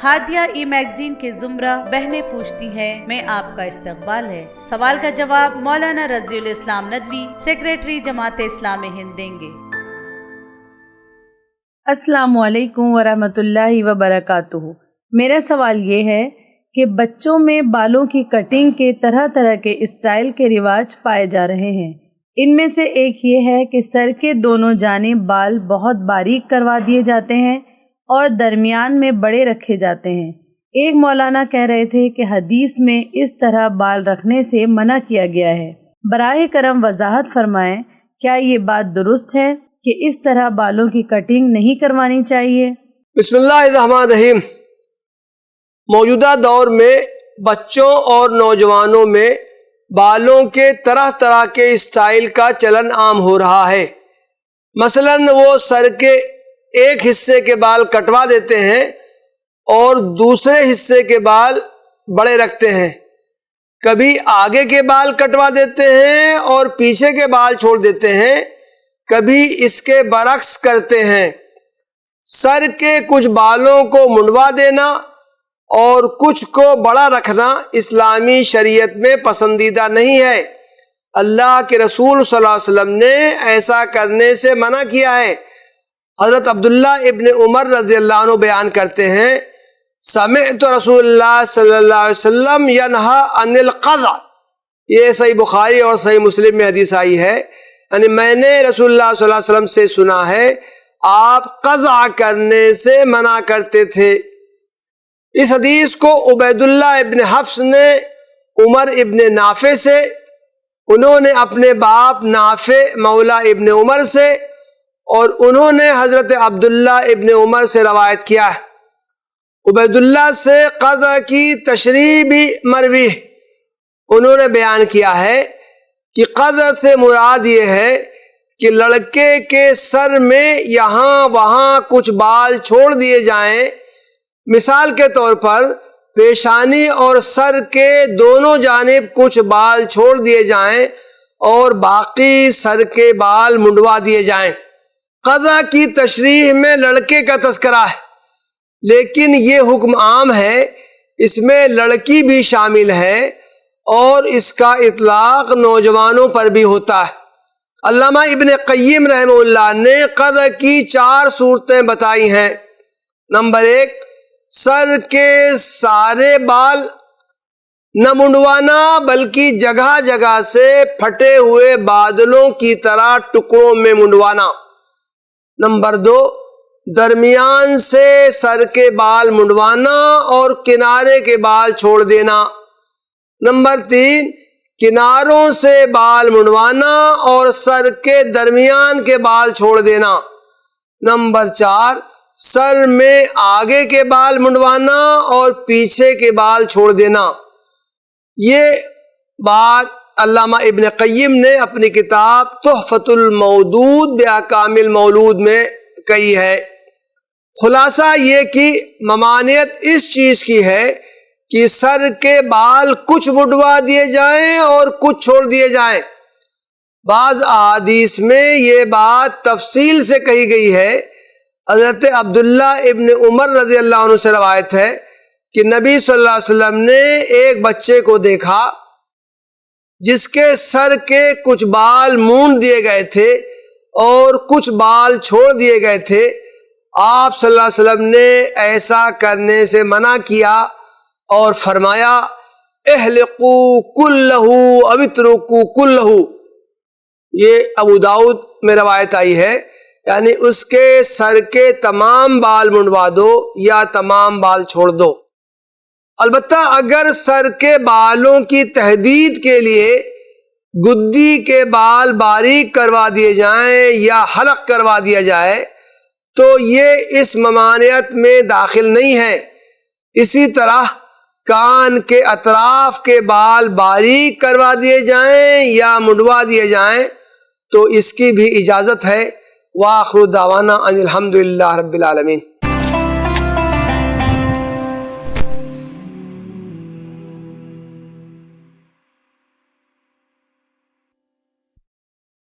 ہادیہ ای magazine کے زمرہ بہنیں پوچھتی ہیں میں آپ کا استقبال ہے۔ سوال کا جواب مولانا رضی الاسلام ندوی، سیکریٹری جماعت اسلامی ہند دیں گے۔ السلام علیکم ورحمۃ اللہ وبرکاتہ۔ میرا سوال یہ ہے کہ بچوں میں بالوں کی کٹنگ کے طرح طرح کے اسٹائل کے رواج پائے جا رہے ہیں۔ ان میں سے ایک یہ ہے کہ سر کے دونوں جانب بال بہت باریک کروا دیے جاتے ہیں اور درمیان میں بڑے رکھے جاتے ہیں۔ ایک مولانا کہہ رہے تھے کہ حدیث میں اس طرح بال رکھنے سے منع کیا گیا ہے۔ براہ کرم وضاحت فرمائیں، کیا یہ بات درست ہے کہ اس طرح بالوں کی کٹنگ نہیں کروانی چاہیے؟ بسم اللہ الرحمن الرحیم۔ موجودہ دور میں بچوں اور نوجوانوں میں بالوں کے طرح طرح کے اسٹائل کا چلن عام ہو رہا ہے۔ مثلاً وہ سر کے ایک حصے کے بال کٹوا دیتے ہیں اور دوسرے حصے کے بال بڑے رکھتے ہیں، کبھی آگے کے بال کٹوا دیتے ہیں اور پیچھے کے بال چھوڑ دیتے ہیں، کبھی اس کے برعکس کرتے ہیں۔ سر کے کچھ بالوں کو منڈوا دینا اور کچھ کو بڑا رکھنا اسلامی شریعت میں پسندیدہ نہیں ہے۔ اللہ کے رسول صلی اللہ علیہ وسلم نے ایسا کرنے سے منع کیا ہے۔ حضرت عبداللہ ابن عمر رضی اللہ عنہ بیان کرتے ہیں، سمعت رسول اللہ صلی اللہ علیہ وسلم ینہا عن القضع۔ یہ صحیح بخاری اور صحیح مسلم میں حدیث آئی ہے، یعنی میں نے رسول اللہ صلی اللہ علیہ وسلم سے سنا ہے آپ قضع کرنے سے منع کرتے تھے۔ اس حدیث کو عبید اللہ ابن حفص نے عمر ابن نافع سے، انہوں نے اپنے باپ نافع مولا ابن عمر سے، اور انہوں نے حضرت عبداللہ ابن عمر سے روایت کیا ہے۔ عبید اللہ سے قضع کی تشریح بھی مروی، انہوں نے بیان کیا ہے کہ قضع سے مراد یہ ہے کہ لڑکے کے سر میں یہاں وہاں کچھ بال چھوڑ دیے جائیں، مثال کے طور پر پیشانی اور سر کے دونوں جانب کچھ بال چھوڑ دیے جائیں اور باقی سر کے بال منڈوا دیے جائیں۔ قضع کی تشریح میں لڑکے کا تذکرہ ہے، لیکن یہ حکم عام ہے، اس میں لڑکی بھی شامل ہے اور اس کا اطلاق نوجوانوں پر بھی ہوتا ہے۔ علامہ ابن قیم رحمہ اللہ نے قضع کی 4 صورتیں بتائی ہیں۔ نمبر 1، سر کے سارے بال نہ منڈوانا بلکہ جگہ جگہ سے پھٹے ہوئے بادلوں کی طرح ٹکڑوں میں منڈوانا۔ نمبر 2، درمیان سے سر کے بال منڈوانا اور کنارے کے بال چھوڑ دینا۔ نمبر 3، کناروں سے بال منڈوانا اور سر کے درمیان کے بال چھوڑ دینا۔ نمبر 4، سر میں آگے کے بال منڈوانا اور پیچھے کے بال چھوڑ دینا۔ یہ بات علامہ ابن قیم نے اپنی کتاب تحفۃ المودود باحکام المولود میں کہی ہے۔ خلاصہ یہ کہ ممانعت اس چیز کی ہے کہ سر کے بال کچھ منڈوا دیے جائیں اور کچھ چھوڑ دیے جائیں۔ بعض احادیث میں یہ بات تفصیل سے کہی گئی ہے۔ حضرت عبداللہ ابن عمر رضی اللہ عنہ سے روایت ہے کہ نبی صلی اللہ علیہ وسلم نے ایک بچے کو دیکھا جس کے سر کے کچھ بال مونڈ دیے گئے تھے اور کچھ بال چھوڑ دیے گئے تھے۔ آپ صلی اللہ علیہ وسلم نے ایسا کرنے سے منع کیا اور فرمایا احلقوا کلہ او اترکوا کلہ۔ یہ ابو داؤد میں روایت آئی ہے، یعنی اس کے سر کے تمام بال منڈوا دو یا تمام بال چھوڑ دو۔ البتہ اگر سر کے بالوں کی تحدید کے لیے گدی کے بال باریک کروا دیے جائیں یا حلق کروا دیا جائے تو یہ اس ممانعت میں داخل نہیں ہے۔ اسی طرح کان کے اطراف کے بال باریک کروا دیے جائیں یا منڈوا دیے جائیں تو اس کی بھی اجازت ہے۔ وآخر دعوانا ان الحمد للہ رب العالمین۔